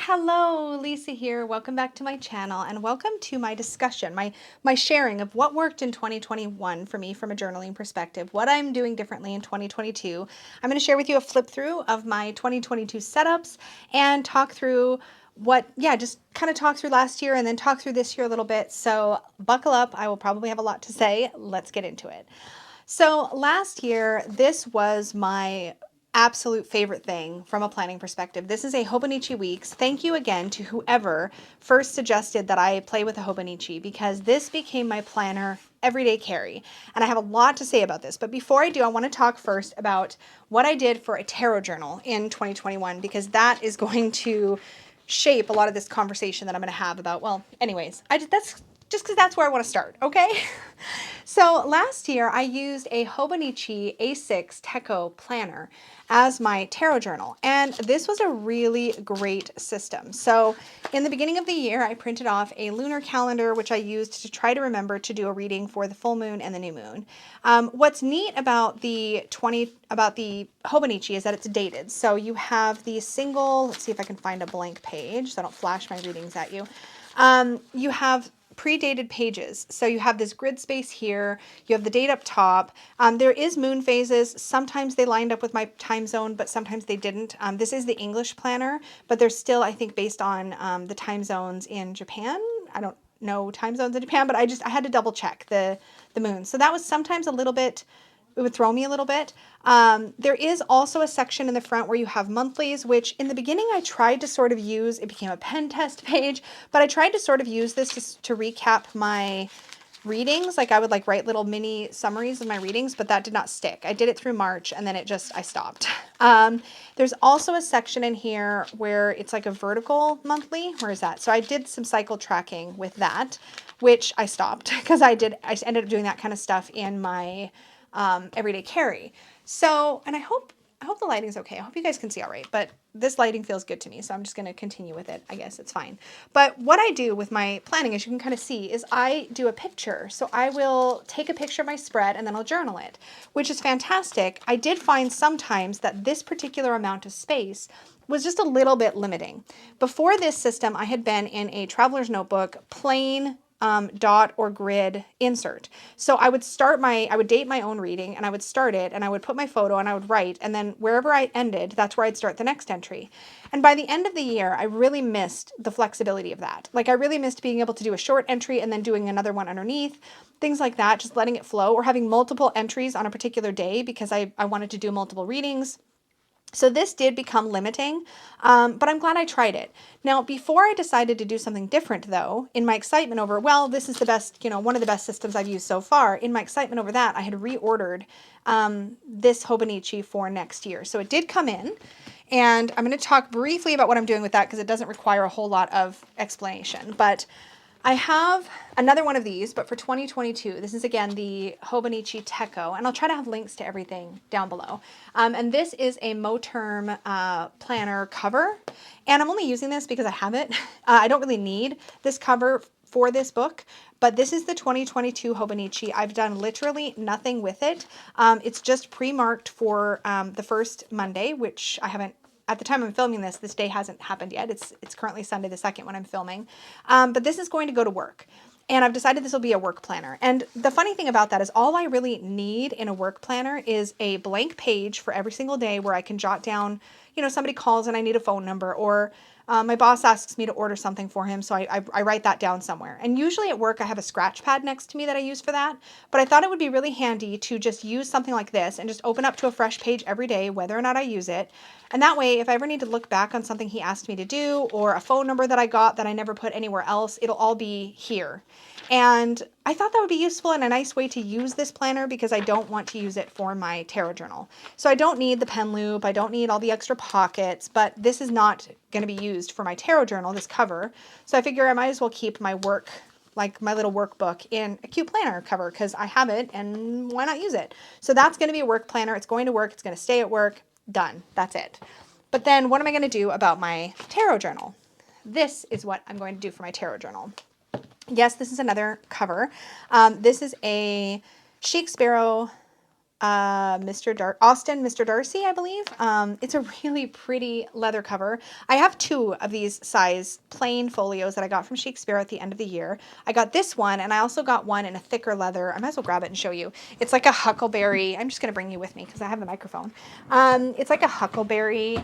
Hello, Lisa here. Welcome back to my channel and welcome to my discussion, my sharing of what worked in 2021 for me from a journaling perspective, what I'm doing differently in 2022. I'm going to share with you a flip through of my 2022 setups and talk through just kind of talk through last year and then talk through this year a little bit. So buckle up. I will probably have a lot to say. Let's get into it. So last year, this was my absolute favorite thing from a planning perspective. This is a Hobonichi Weeks. Thank you again to whoever first suggested that I play with a Hobonichi because this became my planner everyday carry. And I have a lot to say about this. But before I do, I want to talk first about what I did for a tarot journal in 2021 because that is going to shape a lot of this conversation that I'm going to have about, well, anyways, that's just because that's where I want to start, okay? So last year I used a Hobonichi A6 Techo planner as my tarot journal, and this was a really great system. So in the beginning of the year, I printed off a lunar calendar, which I used to try to remember to do a reading for the full moon and the new moon. What's neat about the Hobonichi is that it's dated. So you have the single, let's see if I can find a blank page so I don't flash my readings at you. You have predated pages. So you have this grid space here, you have the date up top. There is moon phases. Sometimes they lined up with my time zone, but sometimes they didn't. This is the English planner, but they're still, I think, based on the time zones in Japan. I don't know time zones in Japan, but I had to double check the moon. So that was sometimes a little bit, it would throw me a little bit. There is also a section in the front where you have monthlies, which in the beginning I tried to sort of use. It became a pen test page, but I tried to sort of use this to recap my readings. Like I would write little mini summaries of my readings, but that did not stick. I did it through March and then I stopped. There's also a section in here where it's like a vertical monthly. Where is that? So I did some cycle tracking with that, which I stopped because I ended up doing that kind of stuff in my everyday carry. So, and I hope the lighting's okay. I hope you guys can see all right, but this lighting feels good to me, so I'm just going to continue with it. I guess it's fine. But what I do with my planning, as you can kind of see, is I do a picture. So I will take a picture of my spread and then I'll journal it, which is fantastic. I did find sometimes that this particular amount of space was just a little bit limiting. Before this system, I had been in a traveler's notebook, plain dot or grid insert. So I would date my own reading and I would start it and I would put my photo and I would write, and then wherever I ended, that's where I'd start the next entry. And by the end of the year, I really missed the flexibility of that. Like I really missed being able to do a short entry and then doing another one underneath, things like that, just letting it flow, or having multiple entries on a particular day because I wanted to do multiple readings. So this did become limiting, but I'm glad I tried it. Now, before I decided to do something different, though, in my excitement over, well, this is the best, one of the best systems I've used so far, in my excitement over that, I had reordered this Hobonichi for next year. So it did come in, and I'm going to talk briefly about what I'm doing with that because it doesn't require a whole lot of explanation. But I have another one of these, but for 2022, this is again the Hobonichi Techo, and I'll try to have links to everything down below. And this is a Moterm planner cover, and I'm only using this because I have it. I don't really need this cover for this book, but this is the 2022 Hobonichi. I've done literally nothing with it. It's just pre-marked for the first Monday, which I haven't. At the time I'm filming this day hasn't happened yet. It's currently Sunday the 2nd when I'm filming. But this is going to go to work. And I've decided this will be a work planner. And the funny thing about that is all I really need in a work planner is a blank page for every single day where I can jot down, somebody calls and I need a phone number, or my boss asks me to order something for him, so I write that down somewhere. And usually at work I have a scratch pad next to me that I use for that, but I thought it would be really handy to just use something like this and just open up to a fresh page every day, whether or not I use it. And that way, if I ever need to look back on something he asked me to do, or a phone number that I got that I never put anywhere else, it'll all be here. And I thought that would be useful and a nice way to use this planner because I don't want to use it for my tarot journal. So I don't need the pen loop, I don't need all the extra pockets, but this is not going to be used for my tarot journal, this cover. So I figure I might as well keep my work, like my little workbook, in a cute planner cover because I have it and why not use it? So that's going to be a work planner. It's going to work. It's going to stay at work. Done. That's it. But then what am I going to do about my tarot journal? This is what I'm going to do for my tarot journal. Yes, this is another cover. This is a Chic Sparrow Mr. Darcy, I believe. It's a really pretty leather cover. I have two of these size plain folios that I got from Shakespeare at the end of the year. I got this one, and I also got one in a thicker leather. I might as well grab it and show you. It's like a huckleberry. I'm just going to bring you with me because I have the microphone. It's like a huckleberry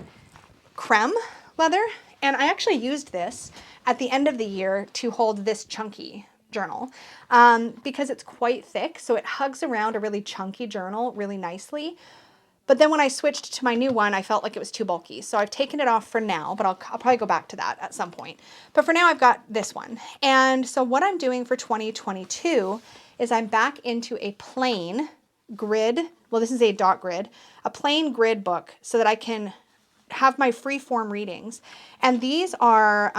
creme leather, and I actually used this at the end of the year to hold this chunky journal because it's quite thick, so it hugs around a really chunky journal really nicely. But then when I switched to my new one, I felt like it was too bulky, so I've taken it off for now, but I'll probably go back to that at some point. But for now, I've got this one. And so what I'm doing for 2022 is I'm back into a plain grid, well, this is a dot grid, a plain grid book so that I can have my free form readings. And these are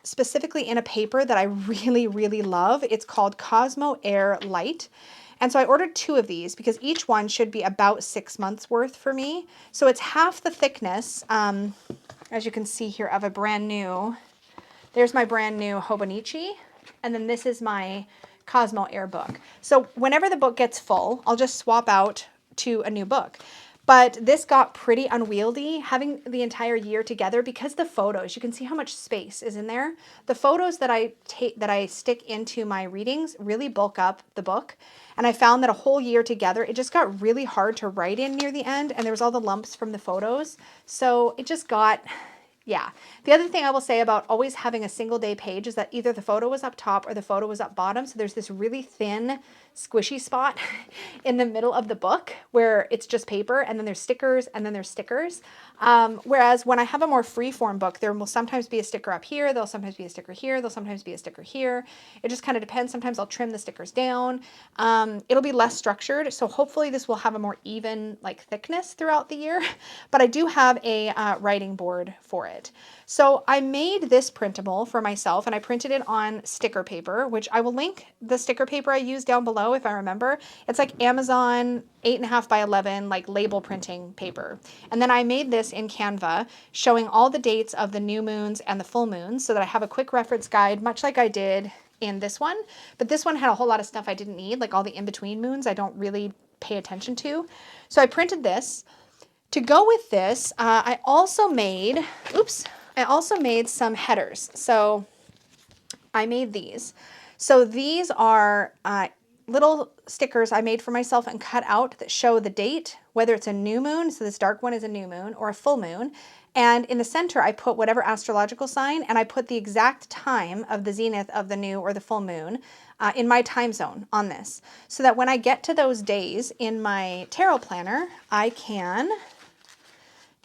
specifically in a paper that I really, really love. It's called Cosmo Air Light. And so I ordered two of these because each one should be about 6 months worth for me. So it's half the thickness, as you can see here, of a brand new, there's my brand new Hobonichi. And then this is my Cosmo Air book. So whenever the book gets full, I'll just swap out to a new book. But this got pretty unwieldy having the entire year together because the photos, you can see how much space is in there. The photos that I stick into my readings really bulk up the book. And I found that a whole year together, it just got really hard to write in near the end, and there was all the lumps from the photos. So it just got, yeah. The other thing I will say about always having a single day page is that either the photo was up top or the photo was up bottom. So there's this really thin, squishy spot in the middle of the book where it's just paper, and then there's stickers, and then there's stickers. Whereas when I have a more free-form book, there will sometimes be a sticker up here, there'll sometimes be a sticker here, there'll sometimes be a sticker here. It just kind of depends. Sometimes I'll trim the stickers down. It'll be less structured, so hopefully this will have a more even like thickness throughout the year. But I do have a writing board for it. So I made this printable for myself, and I printed it on sticker paper, which I will link the sticker paper I used down below if I remember. It's like Amazon 8.5 by 11 like label printing paper. And then I made this in Canva showing all the dates of the new moons and the full moons so that I have a quick reference guide, much like I did in this one. But this one had a whole lot of stuff I didn't need, like all the in-between moons I don't really pay attention to. So I printed this. To go with this, I also made some headers. So I made these. So these are little stickers I made for myself and cut out that show the date, whether it's a new moon, so this dark one is a new moon, or a full moon. And in the center, I put whatever astrological sign, and I put the exact time of the zenith of the new or the full moon in my time zone on this. So that when I get to those days in my tarot planner, I can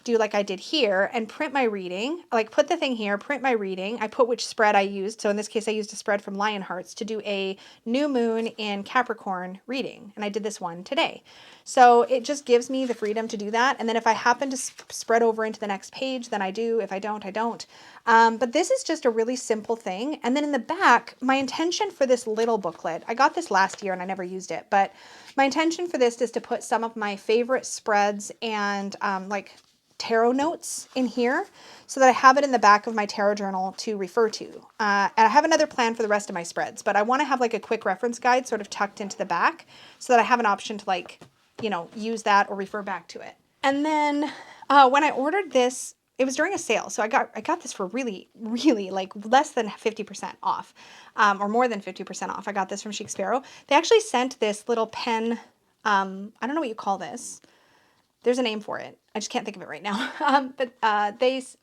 do like I did here and print my reading, like put the thing here, print my reading. I put which spread I used. So in this case, I used a spread from Lionhearts to do a new moon in Capricorn reading. And I did this one today. So it just gives me the freedom to do that. And then if I happen to spread over into the next page, then I do. If I don't, I don't. But this is just a really simple thing. And then in the back, my intention for this little booklet, I got this last year and I never used it, but my intention for this is to put some of my favorite spreads and like tarot notes in here so that I have it in the back of my tarot journal to refer to. And I have another plan for the rest of my spreads, but I want to have like a quick reference guide sort of tucked into the back so that I have an option to like, you know, use that or refer back to it. And then when I ordered this, it was during a sale. So I got this for really, really like less than 50% off, or more than 50% off. I got this from Shakespeare. They actually sent this little pen. I don't know what you call this. There's a name for it. I just can't think of it right now.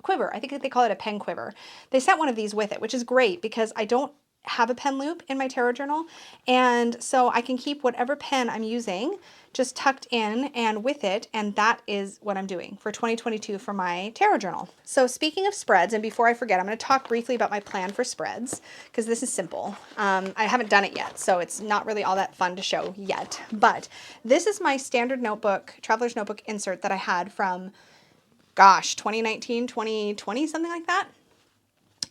Quiver. I think they call it a pen quiver. They sent one of these with it, which is great because I don't have a pen loop in my tarot journal. And so I can keep whatever pen I'm using just tucked in and with it. And that is what I'm doing for 2022 for my tarot journal. So speaking of spreads, and before I forget, I'm going to talk briefly about my plan for spreads because this is simple. I haven't done it yet, so it's not really all that fun to show yet. But this is my standard notebook, traveler's notebook insert that I had from, gosh, 2019, 2020, something like that.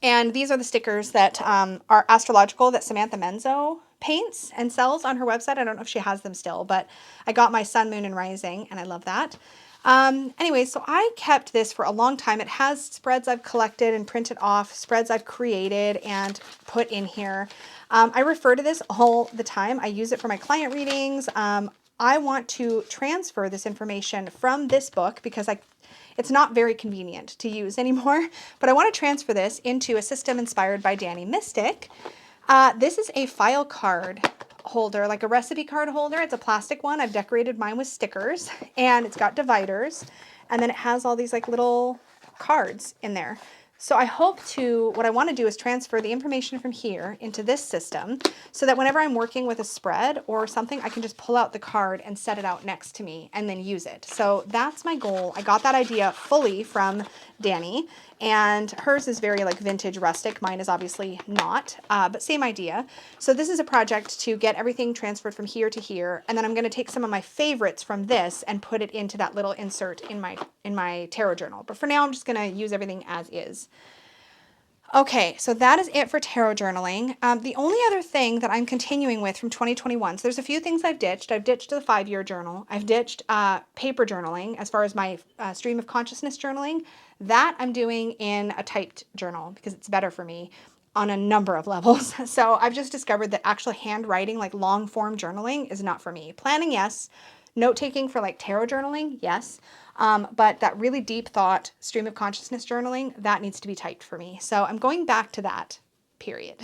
And these are the stickers that are astrological that Samantha Menzo paints and sells on her website. I don't know if she has them still, but I got my sun, moon, and rising, and I love that. Anyway, so I kept this for a long time. It has spreads I've collected and printed off, spreads I've created and put in here. I refer to this all the time. I use it for my client readings. I want to transfer this information from this book because it's not very convenient to use anymore, but I want to transfer this into a system inspired by Danny Mystic. This is a file card holder, like a recipe card holder. It's a plastic one. I've decorated mine with stickers, and it's got dividers, and then it has all these like little cards in there. So what I want to do is transfer the information from here into this system so that whenever I'm working with a spread or something, I can just pull out the card and set it out next to me and then use it. So that's my goal. I got that idea fully from Danny, and hers is very like vintage rustic. Mine is obviously not, but same idea. So this is a project to get everything transferred from here to here, and then I'm going to take some of my favorites from this and put it into that little insert in my tarot journal. But for now, I'm just going to use everything as is. Okay, so that is it for tarot journaling. The only other thing that I'm continuing with from 2021, so there's a few things I've ditched. I've ditched the 5-year journal. I've ditched paper journaling as far as my stream of consciousness journaling. That I'm doing in a typed journal because it's better for me on a number of levels. So I've just discovered that actual handwriting, like long form journaling, is not for me. Planning, yes. Note taking for like tarot journaling, yes. But that really deep thought, stream of consciousness journaling, that needs to be typed for me. So I'm going back to that, period.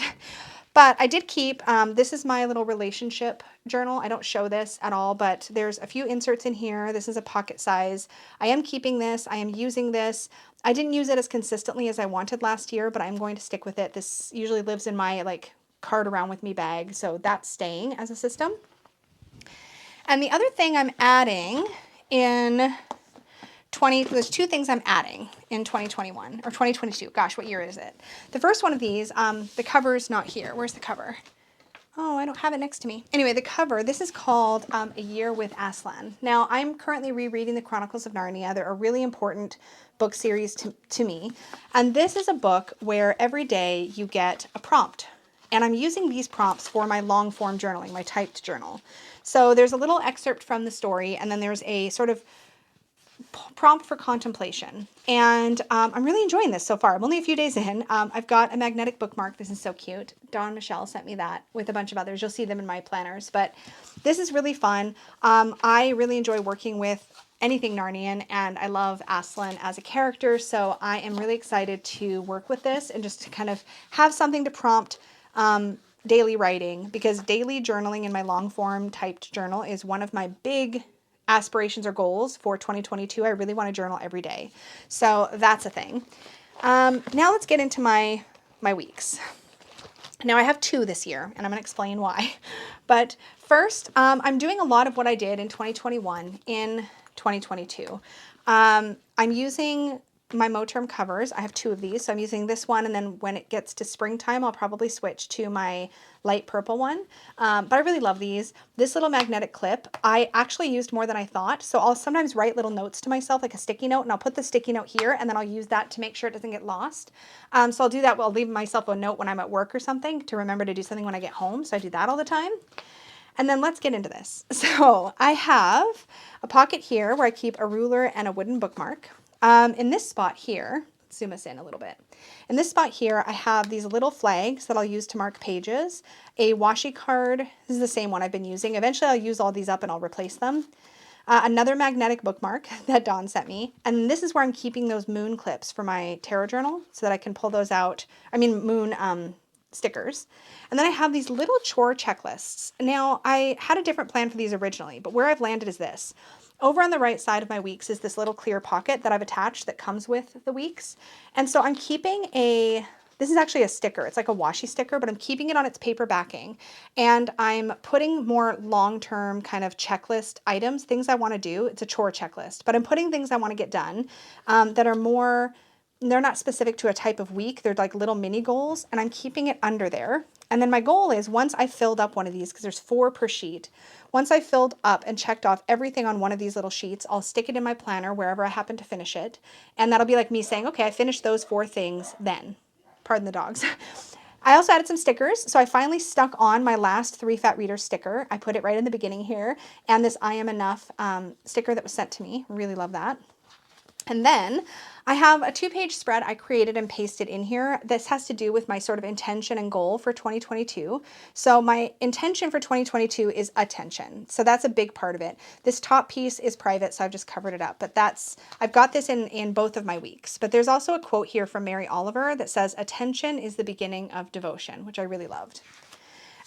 But I did keep, this is my little relationship journal. I don't show this at all, but there's a few inserts in here. This is a pocket size. I am keeping this. I am using this. I didn't use it as consistently as I wanted last year, but I'm going to stick with it. This usually lives in my like cart around with me bag. So that's staying as a system. And the other thing I'm adding there's 2 things I'm adding in 2021 or 2022. Gosh, what year is it? The first one of these, the cover's not here. Where's the cover? Oh, I don't have it next to me. Anyway, the cover, this is called A Year with Aslan. Now, I'm currently rereading the Chronicles of Narnia. They're a really important book series to me. And this is a book where every day you get a prompt. And I'm using these prompts for my long form journaling, my typed journal. So there's a little excerpt from the story, and then there's a sort of prompt for contemplation. And I'm really enjoying this so far. I'm only a few days in. I've got a magnetic bookmark. This is so cute. Dawn Michelle sent me that with a bunch of others. You'll see them in my planners. But this is really fun. I really enjoy working with anything Narnian, and I love Aslan as a character. So I am really excited to work with this and just to kind of have something to prompt daily writing, because daily journaling in my long form typed journal is one of my big aspirations or goals for 2022. I really want to journal every day. So that's a thing. Now let's get into my weeks. Now I have 2 this year, and I'm going to explain why. But first, I'm doing a lot of what I did in 2021 in 2022. I'm using my Moterm covers. I have 2 of these, so I'm using this one, and then when it gets to springtime, I'll probably switch to my light purple one. But I really love these. This little magnetic clip, I actually used more than I thought, so I'll sometimes write little notes to myself, like a sticky note, and I'll put the sticky note here, and then I'll use that to make sure it doesn't get lost. So I'll do that. I'll leave myself a note when I'm at work or something to remember to do something when I get home, so I do that all the time. And then let's get into this. So I have a pocket here where I keep a ruler and a wooden bookmark. In this spot here, let's zoom us in a little bit. In this spot here, I have these little flags that I'll use to mark pages. A washi card, this is the same one I've been using. Eventually I'll use all these up and I'll replace them. Another magnetic bookmark that Dawn sent me. And this is where I'm keeping those moon clips for my tarot journal so that I can pull those out. Moon stickers. And then I have these little chore checklists. Now, I had a different plan for these originally, but where I've landed is this. Over on the right side of my weeks is this little clear pocket that I've attached that comes with the weeks. And so I'm keeping this is actually a sticker. It's like a washi sticker, but I'm keeping it on its paper backing. And I'm putting more long-term kind of checklist items, things I want to do. It's a chore checklist, but I'm putting things I want to get done that are more, they're not specific to a type of week. They're like little mini goals, and I'm keeping it under there. And then my goal is once I filled up one of these, because there's 4 per sheet, once I filled up and checked off everything on one of these little sheets, I'll stick it in my planner wherever I happen to finish it. And that'll be like me saying, okay, I finished those 4 things then. Pardon the dogs. I also added some stickers. So I finally stuck on my last 3 Fat Readers sticker. I put it right in the beginning here. And this I Am Enough sticker that was sent to me. Really love that. And then I have a 2-page spread I created and pasted in here. This has to do with my sort of intention and goal for 2022. So my intention for 2022 is attention. So that's a big part of it. This top piece is private, so I've just covered it up. But I've got this in both of my weeks. But there's also a quote here from Mary Oliver that says, "Attention is the beginning of devotion," which I really loved.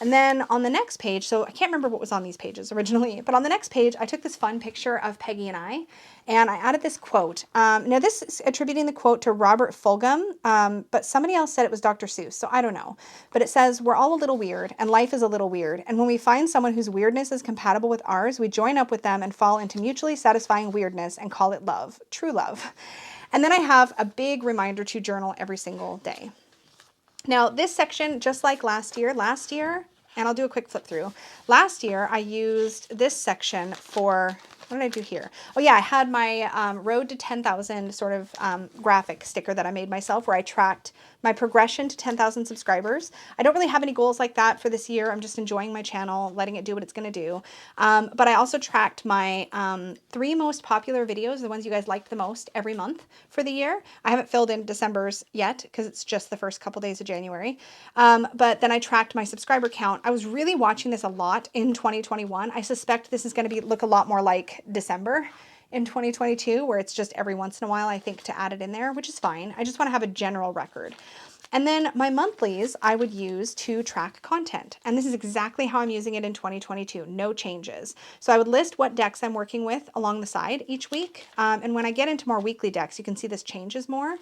And then on the next page, so I can't remember what was on these pages originally, but on the next page, I took this fun picture of Peggy and I added this quote. Now this is attributing the quote to Robert Fulghum, but somebody else said it was Dr. Seuss, so I don't know. But it says, "We're all a little weird, and life is a little weird. And when we find someone whose weirdness is compatible with ours, we join up with them and fall into mutually satisfying weirdness and call it love, true love." And then I have a big reminder to journal every single day. Now this section, just like last year, and I'll do a quick flip through. Last year I used this section for, what did I do here? Oh yeah, I had my Road to 10,000 sort of graphic sticker that I made myself where I tracked my progression to 10,000 subscribers. I don't really have any goals like that for this year. I'm just enjoying my channel, letting it do what it's going to do. But I also tracked my 3 most popular videos, the ones you guys liked the most, every month for the year. I haven't filled in December's yet because it's just the first couple days of January. But then I tracked my subscriber count. I was really watching this a lot in 2021. I suspect this is going to look a lot more like December in 2022, where it's just every once in a while I think to add it in there, which is fine. I just want to have a general record. And then my monthlies I would use to track content. And this is exactly how I'm using it in 2022, no changes. So I would list what decks I'm working with along the side each week. And when I get into more weekly decks, you can see this changes more.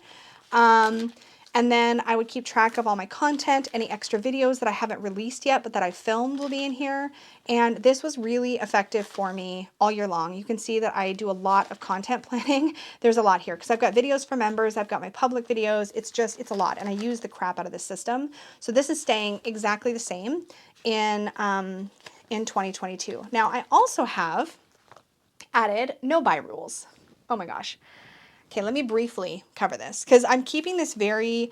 And then I would keep track of all my content, any extra videos that I haven't released yet, but that I filmed will be in here. And this was really effective for me all year long. You can see that I do a lot of content planning. There's a lot here because I've got videos for members. I've got my public videos. It's a lot. And I use the crap out of this system. So this is staying exactly the same in 2022. Now I also have added no-buy rules. Oh my gosh. Okay, let me briefly cover this because I'm keeping this very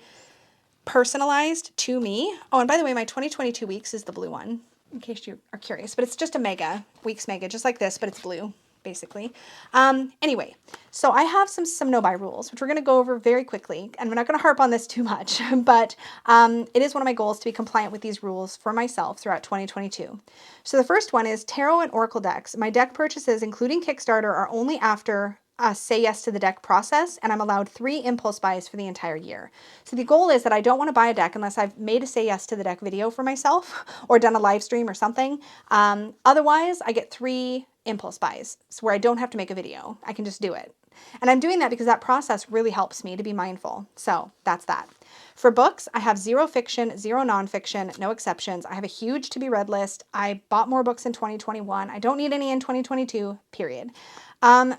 personalized to me. Oh, and by the way, my 2022 weeks is the blue one, in case you are curious, but it's just a mega, weeks mega, just like this, but it's blue, basically. Anyway, so I have some no-buy rules, which we're going to go over very quickly, and we're not going to harp on this too much, but it is one of my goals to be compliant with these rules for myself throughout 2022. So the first one is tarot and oracle decks. My deck purchases, including Kickstarter, are only after say yes to the deck process, and I'm allowed 3 impulse buys for the entire year. So the goal is that I don't want to buy a deck unless I've made a say yes to the deck video for myself or done a live stream or something. Otherwise, I get 3 impulse buys, so where I don't have to make a video. I can just do it. And I'm doing that because that process really helps me to be mindful. So that's that. For books, I have 0 fiction, 0 nonfiction, no exceptions. I have a huge to be read list. I bought more books in 2021. I don't need any in 2022, period.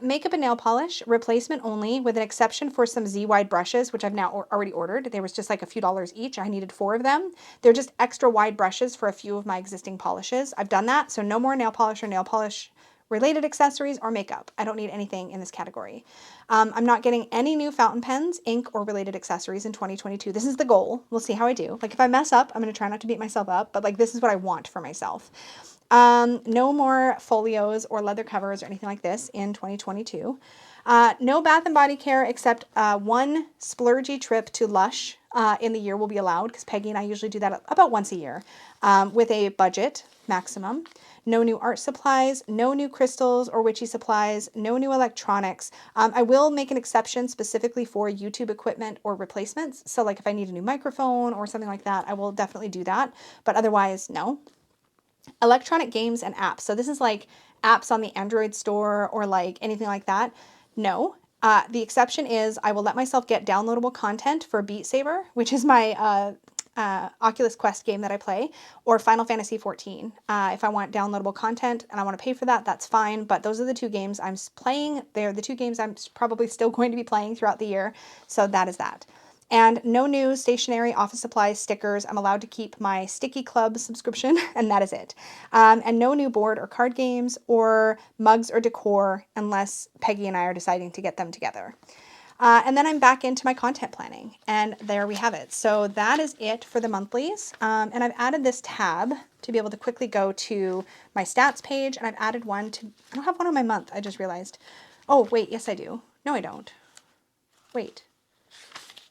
Makeup and nail polish, replacement only, with an exception for some Z-wide brushes, which I've now already ordered. They was just like a few dollars each. I needed 4 of them. They're just extra wide brushes for a few of my existing polishes. I've done that, so no more nail polish or nail polish related accessories or makeup. I don't need anything in this category. I'm not getting any new fountain pens, ink, or related accessories in 2022. This is the goal. We'll see how I do. Like if I mess up, I'm going to try not to beat myself up, but like this is what I want for myself. No more folios or leather covers or anything like this in 2022. No Bath and Body Care except 1 splurgy trip to Lush in the year will be allowed because Peggy and I usually do that about once a year with a budget maximum. No new art supplies, no new crystals or witchy supplies, no new electronics. I will make an exception specifically for YouTube equipment or replacements. So like if I need a new microphone or something like that, I will definitely do that. But otherwise, no. Electronic games and apps. So this is like apps on the Android store or like anything like that. No. The exception is I will let myself get downloadable content for Beat Saber, which is my Oculus Quest game that I play, or Final Fantasy 14. If I want downloadable content and I want to pay for that, that's fine. But those are the 2 games I'm playing. They're the 2 games I'm probably still going to be playing throughout the year. So that is that. And no new stationery, office supplies, stickers. I'm allowed to keep my Sticky Club subscription, and that is it. And no new board or card games or mugs or decor unless Peggy and I are deciding to get them together. And then I'm back into my content planning, and there we have it. So that is it for the monthlies. And I've added this tab to be able to quickly go to my stats page, and I've added one to, I don't have one on my month, I just realized. Oh, wait, yes I do. No, I don't. Wait.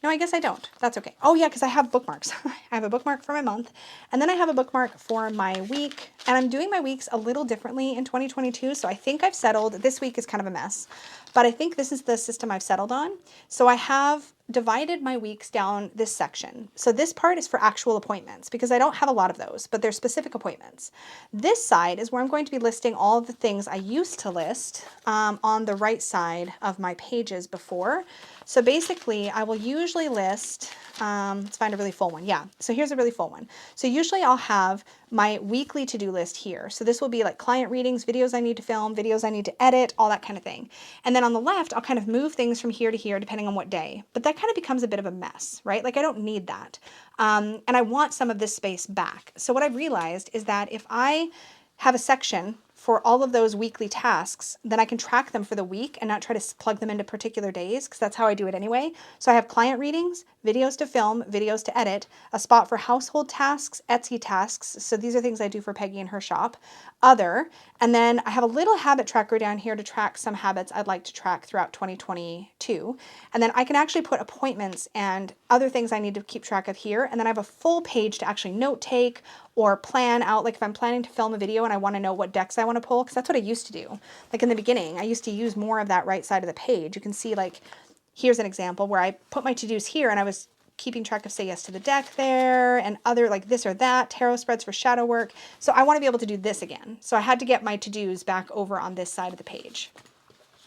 No, I guess I don't. That's okay. Oh yeah, because I have bookmarks. I have a bookmark for my month, and then I have a bookmark for my week, and I'm doing my weeks a little differently in 2022, so I think I've settled. This week is kind of a mess, but I think this is the system I've settled on. So I have divided my weeks down this section. So this part is for actual appointments because I don't have a lot of those, but they're specific appointments. This side is where I'm going to be listing all of the things I used to list on the right side of my pages before. So basically, I will usually list, let's find a really full one. Yeah, so here's a really full one. So usually I'll have my weekly to-do list here. So this will be like client readings, videos I need to film, videos I need to edit, all that kind of thing. And then on the left, I'll kind of move things from here to here depending on what day. But that kind of becomes a bit of a mess, right? Like I don't need that. And I want some of this space back. So what I've realized is that if I have a section for all of those weekly tasks, then I can track them for the week and not try to plug them into particular days because that's how I do it anyway. So I have client readings, videos to film, videos to edit, a spot for household tasks, Etsy tasks. So these are things I do for Peggy in her shop, other, and then I have a little habit tracker down here to track some habits I'd like to track throughout 2022. And then I can actually put appointments and other things I need to keep track of here. And then I have a full page to actually note take or plan out, like if I'm planning to film a video and I want to know what decks I want to pull, because that's what I used to do. Like in the beginning, I used to use more of that right side of the page. You can see like, here's an example where I put my to-dos here and I was keeping track of say yes to the deck there and other like this or that, tarot spreads for shadow work. So I want to be able to do this again. So I had to get my to-dos back over on this side of the page.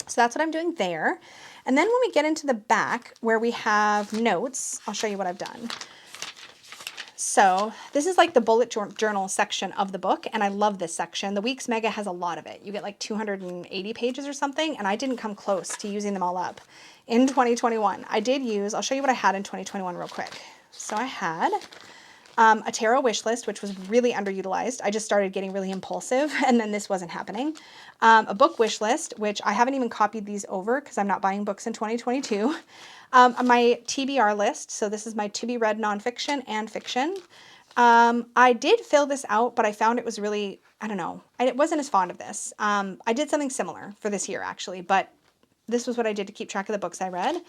So that's what I'm doing there. And then when we get into the back where we have notes, I'll show you what I've done. So this is like the bullet journal section of the book, and I love this section. The Weeks Mega has a lot of it. You get like 280 pages or something, and I didn't come close to using them all up in 2021. I did use, I'll show you what I had in 2021 real quick. So I had a tarot wish list, which was really underutilized. I just started getting really impulsive, and then this wasn't happening. A book wish list, which I haven't even copied these over because I'm not buying books in 2022. My TBR list, so this is my to be read nonfiction and fiction. I did fill this out, but I found it was really, I don't know, I wasn't as fond of this. I did something similar for this year actually, but this was what I did to keep track of the books I read.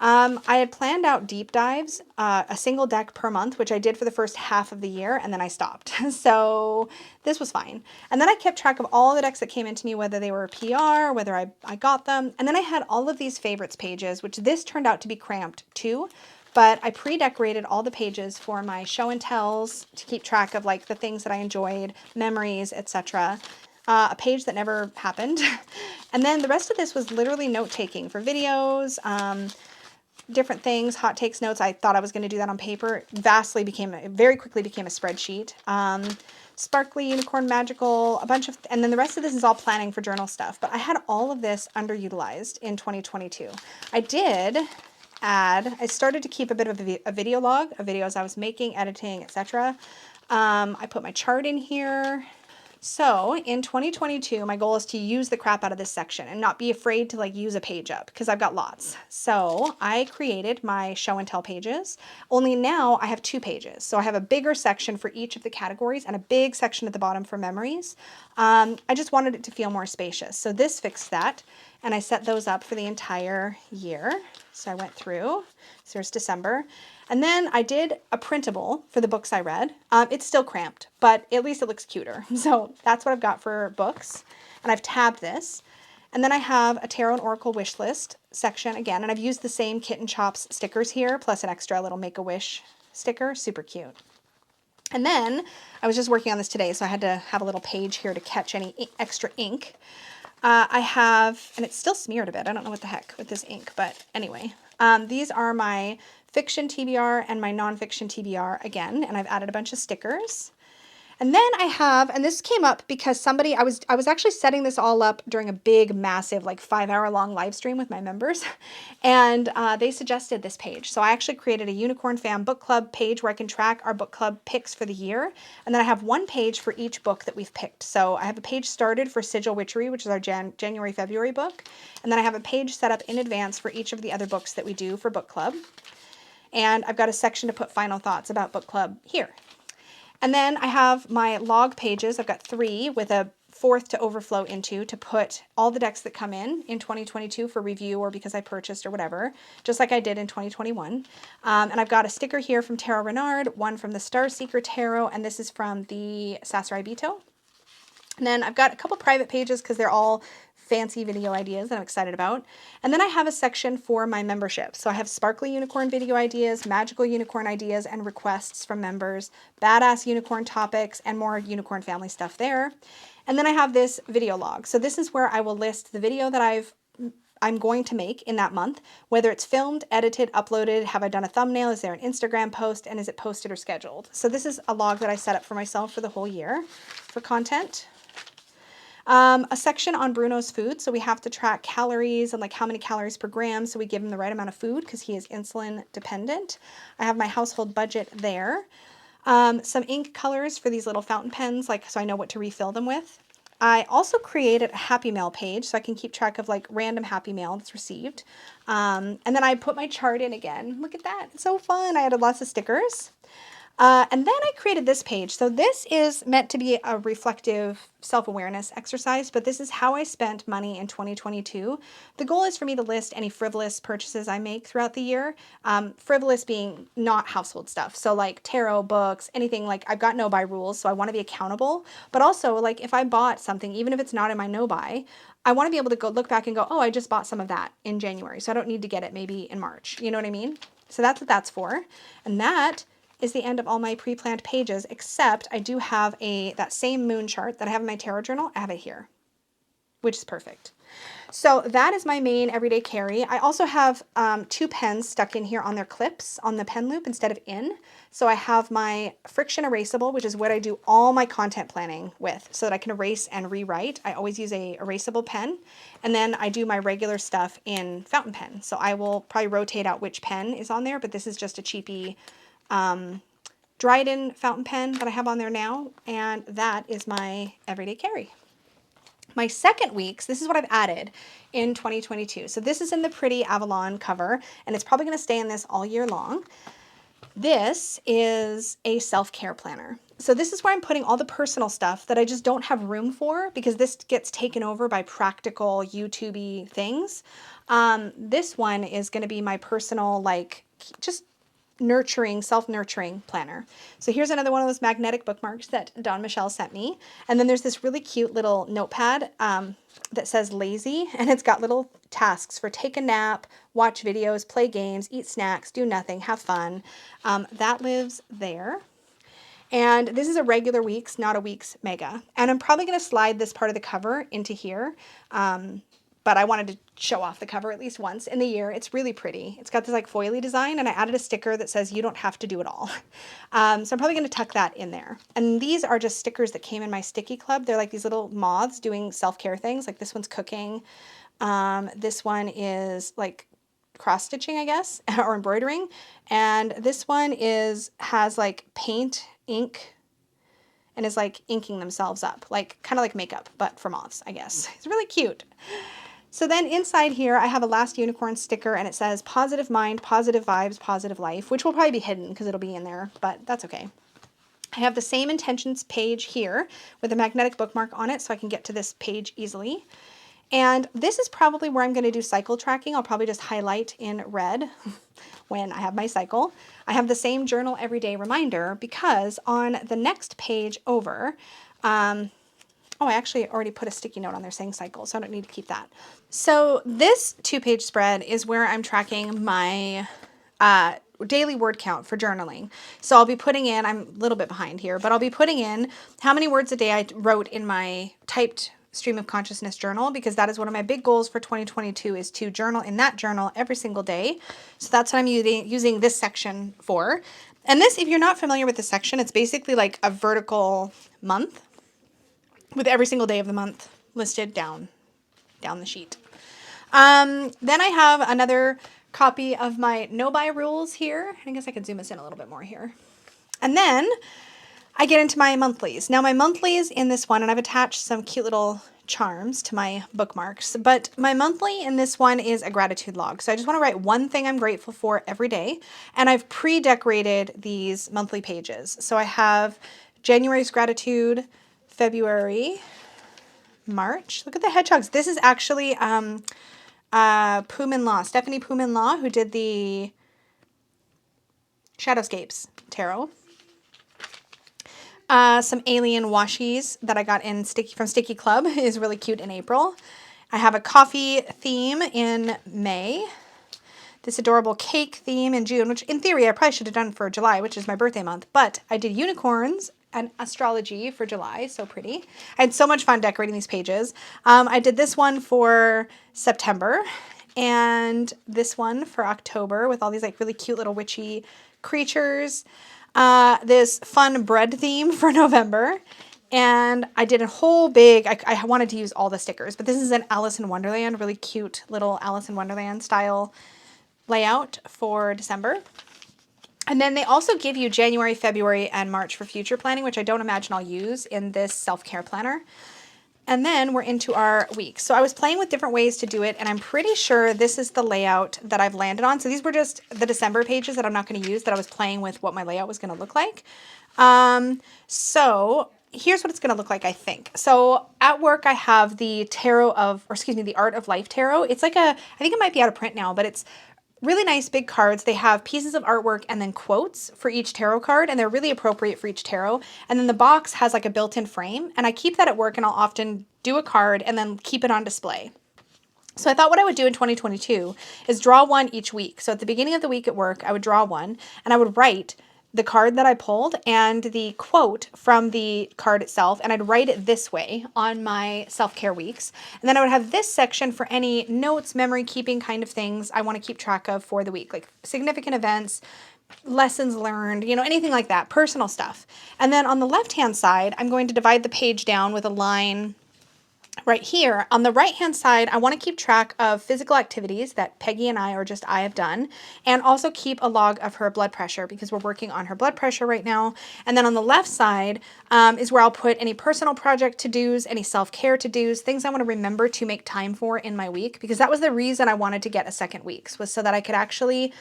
I had planned out deep dives, a single deck per month, which I did for the first half of the year, and then I stopped. So this was fine. And then I kept track of all the decks that came into me, whether they were PR, whether I got them. And then I had all of these favorites pages, which this turned out to be cramped too. But I pre-decorated all the pages for my show and tells to keep track of like the things that I enjoyed, memories, etc. A page that never happened. And then the rest of this was literally note-taking for videos, different things, hot takes notes. I thought I was going to do that on paper. Very quickly became a spreadsheet. Sparkly, unicorn, magical, a bunch of, and then the rest of this is all planning for journal stuff. But I had all of this underutilized in 2022. I started to keep a bit of a video log of videos I was making, editing, etc. I put my chart in here. So in 2022, my goal is to use the crap out of this section and not be afraid to like use a page up because I've got lots. So I created my show and tell pages, only now I have 2 pages. So I have a bigger section for each of the categories and a big section at the bottom for memories. I just wanted it to feel more spacious. So this fixed that, and I set those up for the entire year. So I went through, so here's December. And then I did a printable for the books I read. It's still cramped, but at least it looks cuter. So that's what I've got for books. And I've tabbed this. And then I have a Tarot and Oracle wish list section again. And I've used the same Kitten Chops stickers here, plus an extra little Make-A-Wish sticker. Super cute. And then I was just working on this today, so I had to have a little page here to catch any extra ink. I have, and it's still smeared a bit. I don't know what the heck with this ink, but anyway. These are my fiction TBR and my nonfiction TBR again, and I've added a bunch of stickers. And then I have, and this came up because I was actually setting this all up during a big, massive, like 5-hour-long live stream with my members, and they suggested this page. So I actually created a Unicorn Fam book club page where I can track our book club picks for the year, and then I have one page for each book that we've picked. So I have a page started for Sigil Witchery, which is our January, February book, and then I have a page set up in advance for each of the other books that we do for book club. And I've got a section to put final thoughts about book club here. And then I have my log pages. I've got 3 with a fourth to overflow into to put all the decks that come in 2022 for review or because I purchased or whatever, just like I did in 2021. And I've got a sticker here from Tarot Renard, one from the Starseeker Tarot, and this is from the Sasarai Bito. And then I've got a couple private pages because they're all fancy video ideas that I'm excited about. And then I have a section for my membership. So I have sparkly unicorn video ideas, magical unicorn ideas, and requests from members, badass unicorn topics, and more unicorn family stuff there. And then I have this video log. So this is where I will list the video that I'm going to make in that month, whether it's filmed, edited, uploaded, have I done a thumbnail, is there an Instagram post, and is it posted or scheduled? So this is a log that I set up for myself for the whole year for content. A section on Bruno's food. So we have to track calories and like how many calories per gram. So we give him the right amount of food because he is insulin dependent. I have my household budget there. Some ink colors for these little fountain pens, like so I know what to refill them with. I also created a Happy Mail page so I can keep track of like random Happy Mail that's received. And then I put my chart in again. Look at that. It's so fun. I added lots of stickers. And then I created this page. So this is meant to be a reflective self-awareness exercise, but this is how I spent money in 2022. The goal is for me to list any frivolous purchases I make throughout the year. Frivolous being not household stuff. So like tarot books, anything like I've got no buy rules, so I want to be accountable. But also like if I bought something, even if it's not in my no buy, I want to be able to go look back and go, oh, I just bought some of that in January. So I don't need to get it maybe in March. You know what I mean? So that's what that's for. And that is the end of all my pre-planned pages, except I do have that same moon chart that I have in my tarot journal. I have it here, which is perfect. So that is my main everyday carry. I also have 2 pens stuck in here on their clips on the pen loop instead of in. So I have my friction erasable, which is what I do all my content planning with so that I can erase and rewrite. I always use a erasable pen. And then I do my regular stuff in fountain pen. So I will probably rotate out which pen is on there, but this is just a cheapy Dryden fountain pen that I have on there now, and that is my everyday carry. My second week's, this is what I've added in 2022. So this is in the pretty Avalon cover, and it's probably going to stay in this all year long. This is a self-care planner. So this is where I'm putting all the personal stuff that I just don't have room for because this gets taken over by practical YouTube-y things. This one is going to be my personal, like, just nurturing, self-nurturing planner. So here's another one of those magnetic bookmarks that Dawn Michelle sent me. And then there's this really cute little notepad that says lazy, and it's got little tasks for take a nap, watch videos, play games, eat snacks, do nothing, have fun. That lives there. And this is a regular week's, not a week's mega. And I'm probably going to slide this part of the cover into here. But I wanted to show off the cover at least once in the year. It's really pretty. It's got this like foily design, and I added a sticker that says you don't have to do it all. So I'm probably going to tuck that in there. And these are just stickers that came in my sticky club. They're like these little moths doing self-care things. Like this one's cooking. This one is like cross stitching, I guess, or embroidering. And this one has like paint, ink, and is like inking themselves up, like kind of like makeup, but for moths, I guess. It's really cute. So then inside here, I have a Last Unicorn sticker, and it says positive mind, positive vibes, positive life, which will probably be hidden because it'll be in there, but that's okay. I have the same intentions page here with a magnetic bookmark on it so I can get to this page easily. And this is probably where I'm going to do cycle tracking. I'll probably just highlight in red when I have my cycle. I have the same journal everyday reminder because on the next page over, I actually already put a sticky note on there saying cycle, so I don't need to keep that. So this 2-page spread is where I'm tracking my daily word count for journaling. So I'll be putting in, I'm a little bit behind here, but I'll be putting in how many words a day I wrote in my typed stream of consciousness journal, because that is one of my big goals for 2022 is to journal in that journal every single day. So that's what I'm using this section for. And this, if you're not familiar with this section, it's basically like a vertical month with every single day of the month listed down the sheet. Then I have another copy of my no buy rules here. I guess I could zoom us in a little bit more here. And then I get into my monthlies. Now my monthlies in this one, and I've attached some cute little charms to my bookmarks, but my monthly in this one is a gratitude log. So I just want to write one thing I'm grateful for every day. And I've pre-decorated these monthly pages. So I have January's gratitude, February, March. Look at the hedgehogs. This is actually Stephanie Pumin-Law, who did the Shadowscapes tarot. Some alien washies that I got in from Sticky Club is really cute in April. I have a coffee theme in May. This adorable cake theme in June, which in theory I probably should have done for July, which is my birthday month, but I did unicorns and astrology for July. So pretty. I had so much fun decorating these pages. I did this one for September and this one for October with all these like really cute little witchy creatures. This fun bread theme for November. And I did a whole big, I wanted to use all the stickers, but this is an Alice in Wonderland, really cute little Alice in Wonderland style layout for December. And then they also give you January, February, and March for future planning, which I don't imagine I'll use in this self-care planner. And then we're into our week. So I was playing with different ways to do it, and I'm pretty sure this is the layout that I've landed on. So these were just the December pages that I'm not going to use, that I was playing with what my layout was going to look like. So here's what it's going to look like, I think. So at work, I have the the Art of Life Tarot. It's like I think it might be out of print now, but it's really nice big cards. They have pieces of artwork and then quotes for each tarot card, and they're really appropriate for each tarot. And then the box has like a built-in frame, and I keep that at work, and I'll often do a card and then keep it on display. So I thought what I would do in 2022 is draw one each week. So at the beginning of the week at work, I would draw one, and I would write the card that I pulled and the quote from the card itself, and I'd write it this way on my self-care weeks. And then I would have this section for any notes, memory keeping kind of things I want to keep track of for the week, like significant events, lessons learned, anything like that, personal stuff. And then on the left-hand side, I'm going to divide the page down with a line right here. On the right-hand side, I want to keep track of physical activities that Peggy and I, or just I, have done, and also keep a log of her blood pressure because we're working on her blood pressure right now. And then on the left side is where I'll put any personal project to-dos, any self-care to-dos, things I want to remember to make time for in my week, because that was the reason I wanted to get a second week, was so that I could actually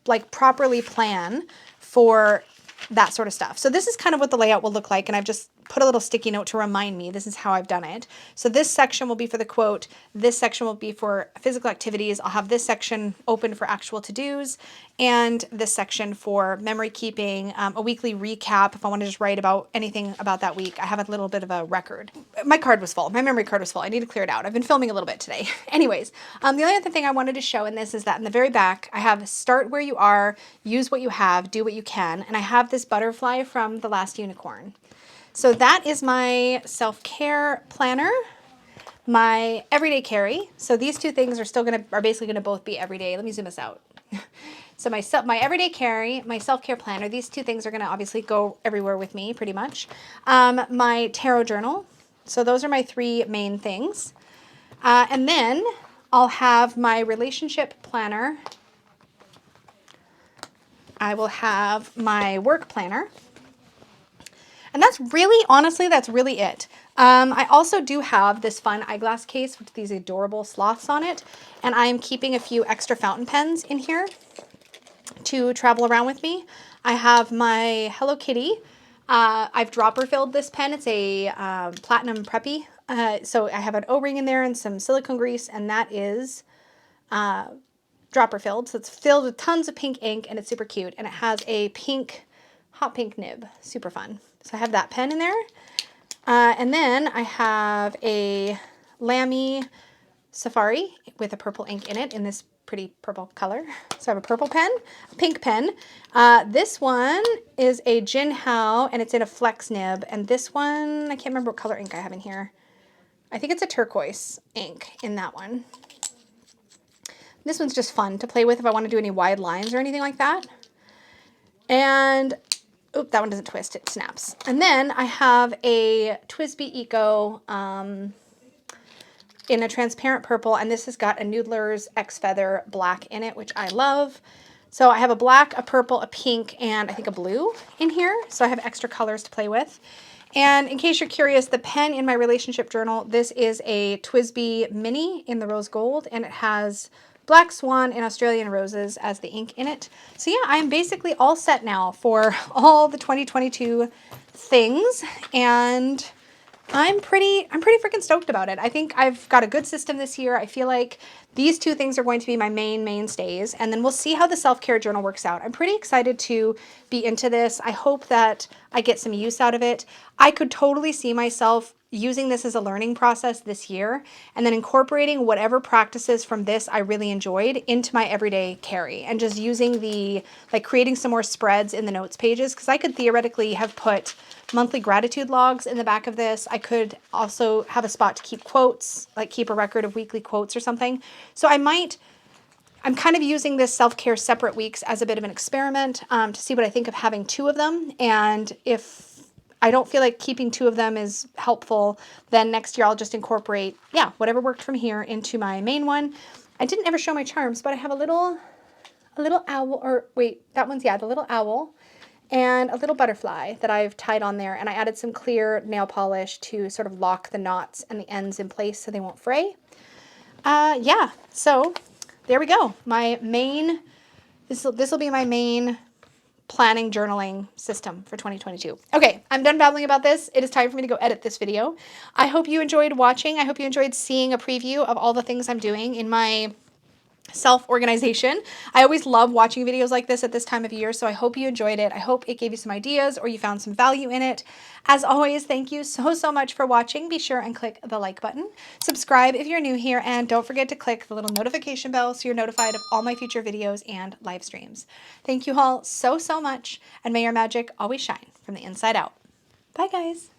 like properly plan for that sort of stuff. So this is kind of what the layout will look like, and I've just put a little sticky note to remind me this is how I've done it. So this section will be for the quote, this section will be for physical activities. I'll have this section open for actual to-dos, and this section for memory keeping, a weekly recap if I want to just write about anything about that week. I have a little bit of a record. My card was full. My memory card was full. I need to clear it out. I've been filming a little bit today. Anyways, the only other thing I wanted to show in this is that in the very back, I have start where you are, use what you have, do what you can, and I have this butterfly from The Last Unicorn. So that is my self-care planner, my everyday carry. So these two things are basically gonna both be everyday. Let me zoom this out. So my everyday carry, my self-care planner, these two things are gonna obviously go everywhere with me pretty much. My tarot journal. So those are my three main things. And then I'll have my relationship planner. I will have my work planner. And that's really, honestly, that's really it. I also do have this fun eyeglass case with these adorable sloths on it. And I'm keeping a few extra fountain pens in here to travel around with me. I have my Hello Kitty. I've dropper filled this pen. It's a platinum preppy. So I have an O-ring in there and some silicone grease, and that is dropper filled. So it's filled with tons of pink ink, and it's super cute. And it has a hot pink nib. Super fun. So I have that pen in there. And then I have a Lamy Safari with a purple ink in it in this pretty purple color. So I have a purple pen, a pink pen. This one is a Jinhao, and it's in a flex nib. And this one, I can't remember what color ink I have in here. I think it's a turquoise ink in that one. This one's just fun to play with if I want to do any wide lines or anything like that. And oop, that one doesn't twist, it snaps. And then I have a TWSBI Eco in a transparent purple, and this has got a Noodler's X Feather black in it, which I love. So I have a black, a purple, a pink, and I think a blue in here. So I have extra colors to play with. And in case you're curious, the pen in my relationship journal, this is a TWSBI Mini in the rose gold, and it has Black Swan and Australian Roses as the ink in it. So yeah, I'm basically all set now for all the 2022 things. And I'm pretty freaking stoked about it. I think I've got a good system this year. I feel like these two things are going to be my mainstays, and then we'll see how the self-care journal works out. I'm pretty excited to be into this. I hope that I get some use out of it. I could totally see myself using this as a learning process this year and then incorporating whatever practices from this I really enjoyed into my everyday carry, and just using like creating some more spreads in the notes pages, because I could theoretically have put monthly gratitude logs in the back of this. I could also have a spot to keep quotes, like keep a record of weekly quotes or something. So I'm kind of using this self-care separate weeks as a bit of an experiment to see what I think of having two of them. And if I don't feel like keeping two of them is helpful, then next year I'll just incorporate, whatever worked from here into my main one. I didn't ever show my charms, but I have a little owl, or wait, that one's, the little owl, and a little butterfly that I've tied on there, and I added some clear nail polish to sort of lock the knots and the ends in place so they won't fray. So there we go. My main, this will be my main planning journaling system for 2022. Okay, I'm done babbling about this. It is time for me to go edit this video. I hope you enjoyed watching. I hope you enjoyed seeing a preview of all the things I'm doing in my self-organization. I always love watching videos like this at this time of year, so I hope you enjoyed it. I hope it gave you some ideas or you found some value in it. As always, thank you so much for watching. Be sure and click the like button. Subscribe if you're new here, and don't forget to click the little notification bell so you're notified of all my future videos and live streams. Thank you all so much, and may your magic always shine from the inside out. Bye, guys.